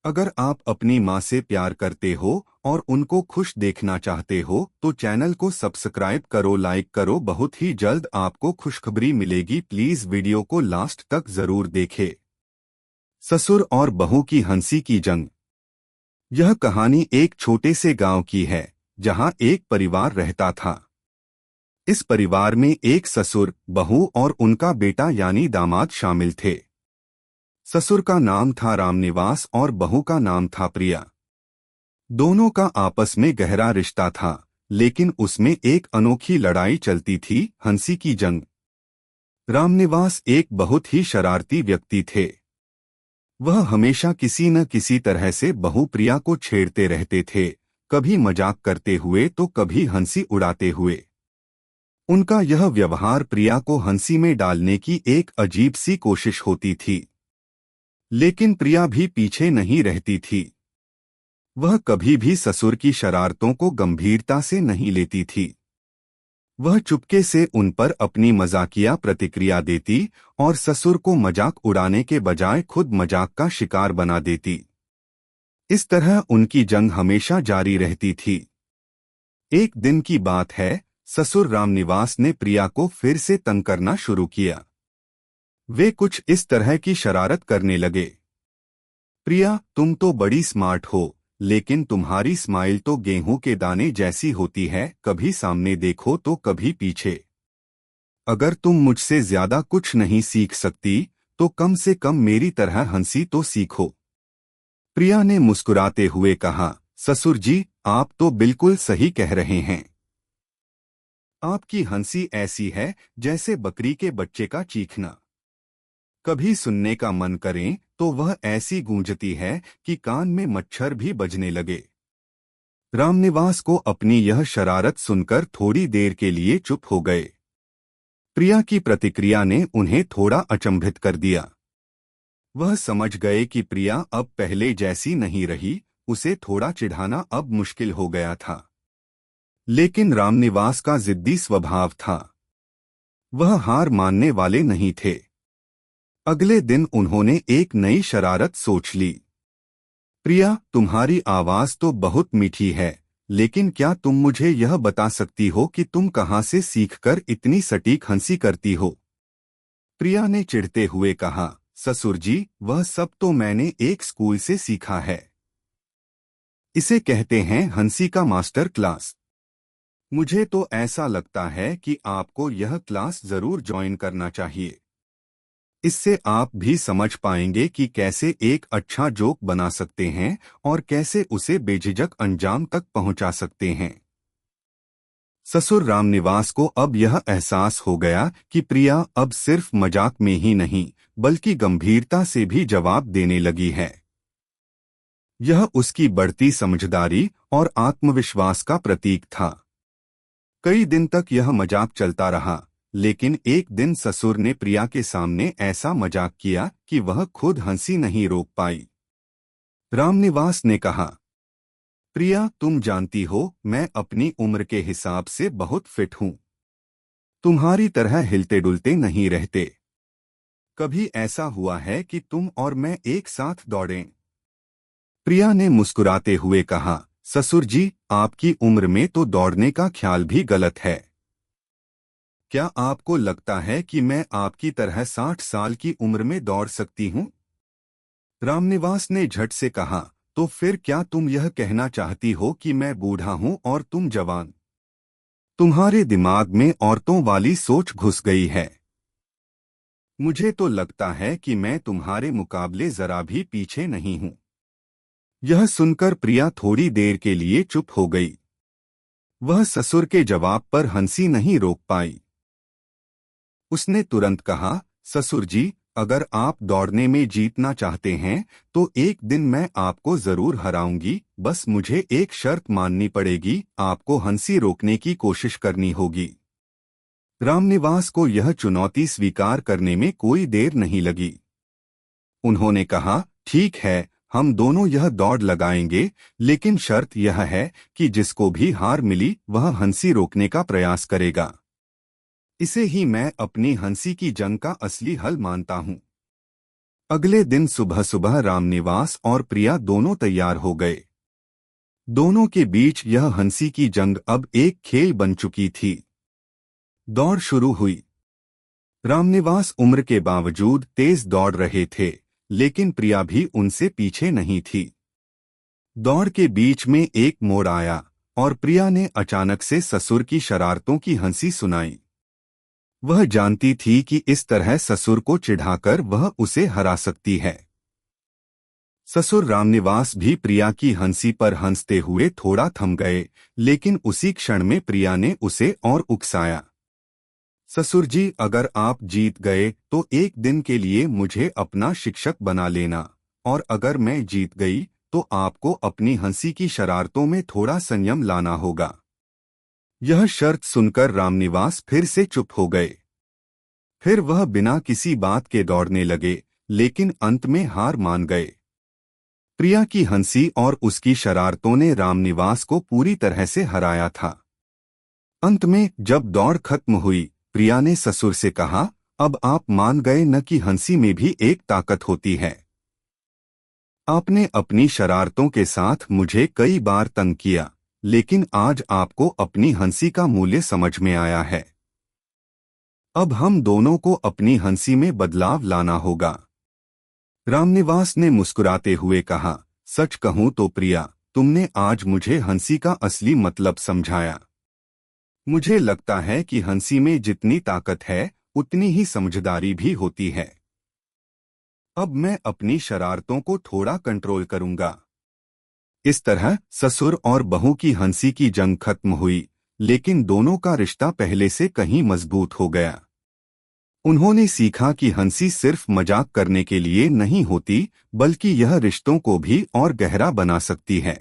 अगर आप अपनी माँ से प्यार करते हो और उनको खुश देखना चाहते हो तो चैनल को सब्सक्राइब करो, लाइक करो। बहुत ही जल्द आपको खुशखबरी मिलेगी। प्लीज वीडियो को लास्ट तक जरूर देखें। ससुर और बहू की हंसी की जंग। यह कहानी एक छोटे से गांव की है जहां एक परिवार रहता था। इस परिवार में एक ससुर, बहू और उनका बेटा यानी दामाद शामिल थे। ससुर का नाम था रामनिवास और बहू का नाम था प्रिया। दोनों का आपस में गहरा रिश्ता था, लेकिन उसमें एक अनोखी लड़ाई चलती थी, हंसी की जंग। रामनिवास एक बहुत ही शरारती व्यक्ति थे। वह हमेशा किसी न किसी तरह से बहू प्रिया को छेड़ते रहते थे, कभी मजाक करते हुए तो कभी हंसी उड़ाते हुए। उनका यह व्यवहार प्रिया को हंसी में डालने की एक अजीब सी कोशिश होती थी। लेकिन प्रिया भी पीछे नहीं रहती थी। वह कभी भी ससुर की शरारतों को गंभीरता से नहीं लेती थी। वह चुपके से उन पर अपनी मजाकिया प्रतिक्रिया देती और ससुर को मजाक उड़ाने के बजाय खुद मजाक का शिकार बना देती। इस तरह उनकी जंग हमेशा जारी रहती थी। एक दिन की बात है, ससुर रामनिवास ने प्रिया को फिर से तंग करना शुरू किया। वे कुछ इस तरह की शरारत करने लगे। प्रिया, तुम तो बड़ी स्मार्ट हो, लेकिन तुम्हारी स्माइल तो गेहूं के दाने जैसी होती है, कभी सामने देखो तो कभी पीछे। अगर तुम मुझसे ज्यादा कुछ नहीं सीख सकती तो कम से कम मेरी तरह हंसी तो सीखो। प्रिया ने मुस्कुराते हुए कहा, ससुर जी, आप तो बिल्कुल सही कह रहे हैं। आपकी हंसी ऐसी है जैसे बकरी के बच्चे का चीखना। कभी सुनने का मन करें तो वह ऐसी गूंजती है कि कान में मच्छर भी बजने लगे। रामनिवास को अपनी यह शरारत सुनकर थोड़ी देर के लिए चुप हो गए। प्रिया की प्रतिक्रिया ने उन्हें थोड़ा अचंभित कर दिया। वह समझ गए कि प्रिया अब पहले जैसी नहीं रही, उसे थोड़ा चिढ़ाना अब मुश्किल हो गया था। लेकिन रामनिवास का जिद्दी स्वभाव था। वह हार मानने वाले नहीं थे। अगले दिन उन्होंने एक नई शरारत सोच ली। प्रिया, तुम्हारी आवाज तो बहुत मीठी है, लेकिन क्या तुम मुझे यह बता सकती हो कि तुम कहाँ से सीखकर इतनी सटीक हंसी करती हो? प्रिया ने चिढ़ते हुए कहा, ससुर जी, वह सब तो मैंने एक स्कूल से सीखा है। इसे कहते हैं हंसी का मास्टर क्लास। मुझे तो ऐसा लगता है कि आपको यह क्लास जरूर ज्वाइन करना चाहिए। इससे आप भी समझ पाएंगे कि कैसे एक अच्छा जोक बना सकते हैं और कैसे उसे बेझिझक अंजाम तक पहुंचा सकते हैं। ससुर रामनिवास को अब यह एहसास हो गया कि प्रिया अब सिर्फ मजाक में ही नहीं, बल्कि गंभीरता से भी जवाब देने लगी है। यह उसकी बढ़ती समझदारी और आत्मविश्वास का प्रतीक था। कई दिन तक यह मजाक चलता रहा, लेकिन एक दिन ससुर ने प्रिया के सामने ऐसा मजाक किया कि वह खुद हंसी नहीं रोक पाई। रामनिवास ने कहा, प्रिया, तुम जानती हो मैं अपनी उम्र के हिसाब से बहुत फिट हूं। तुम्हारी तरह हिलते डुलते नहीं रहते। कभी ऐसा हुआ है कि तुम और मैं एक साथ दौड़ें? प्रिया ने मुस्कुराते हुए कहा, ससुर जी, आपकी उम्र में तो दौड़ने का ख्याल भी गलत है। क्या आपको लगता है कि मैं आपकी तरह 60 साल की उम्र में दौड़ सकती हूँ? रामनिवास ने झट से कहा, तो फिर क्या तुम यह कहना चाहती हो कि मैं बूढ़ा हूँ और तुम जवान? तुम्हारे दिमाग में औरतों वाली सोच घुस गई है। मुझे तो लगता है कि मैं तुम्हारे मुकाबले जरा भी पीछे नहीं हूँ। यह सुनकर प्रिया थोड़ी देर के लिए चुप हो गई। वह ससुर के जवाब पर हंसी नहीं रोक पाई। उसने तुरंत कहा, ससुर जी, अगर आप दौड़ने में जीतना चाहते हैं तो एक दिन मैं आपको जरूर हराऊंगी, बस मुझे एक शर्त माननी पड़ेगी, आपको हंसी रोकने की कोशिश करनी होगी। रामनिवास को यह चुनौती स्वीकार करने में कोई देर नहीं लगी। उन्होंने कहा, ठीक है, हम दोनों यह दौड़ लगाएंगे, लेकिन शर्त यह है कि जिसको भी हार मिली वह हंसी रोकने का प्रयास करेगा। इसे ही मैं अपनी हंसी की जंग का असली हल मानता हूँ। अगले दिन सुबह सुबह रामनिवास और प्रिया दोनों तैयार हो गए। दोनों के बीच यह हंसी की जंग अब एक खेल बन चुकी थी। दौड़ शुरू हुई। रामनिवास उम्र के बावजूद तेज दौड़ रहे थे, लेकिन प्रिया भी उनसे पीछे नहीं थी। दौड़ के बीच में एक मोड़ आया और प्रिया ने अचानक से ससुर की शरारतों की हंसी सुनाई। वह जानती थी कि इस तरह ससुर को चिढ़ाकर वह उसे हरा सकती है। ससुर रामनिवास भी प्रिया की हंसी पर हंसते हुए थोड़ा थम गए, लेकिन उसी क्षण में प्रिया ने उसे और उकसाया। ससुर जी, अगर आप जीत गए तो एक दिन के लिए मुझे अपना शिक्षक बना लेना, और अगर मैं जीत गई तो आपको अपनी हंसी की शरारतों में थोड़ा संयम लाना होगा। यह शर्त सुनकर रामनिवास फिर से चुप हो गए। फिर वह बिना किसी बात के दौड़ने लगे, लेकिन अंत में हार मान गए। प्रिया की हंसी और उसकी शरारतों ने रामनिवास को पूरी तरह से हराया था। अंत में जब दौड़ खत्म हुई, प्रिया ने ससुर से कहा, अब आप मान गए न कि हंसी में भी एक ताकत होती है। आपने अपनी शरारतों के साथ मुझे कई बार तंग किया, लेकिन आज आपको अपनी हंसी का मूल्य समझ में आया है। अब हम दोनों को अपनी हंसी में बदलाव लाना होगा। रामनिवास ने मुस्कुराते हुए कहा, सच कहूं तो प्रिया, तुमने आज मुझे हंसी का असली मतलब समझाया। मुझे लगता है कि हंसी में जितनी ताकत है, उतनी ही समझदारी भी होती है। अब मैं अपनी शरारतों को थोड़ा कंट्रोल करूंगा। इस तरह ससुर और बहू की हंसी की जंग खत्म हुई, लेकिन दोनों का रिश्ता पहले से कहीं मजबूत हो गया। उन्होंने सीखा कि हंसी सिर्फ मजाक करने के लिए नहीं होती, बल्कि यह रिश्तों को भी और गहरा बना सकती है।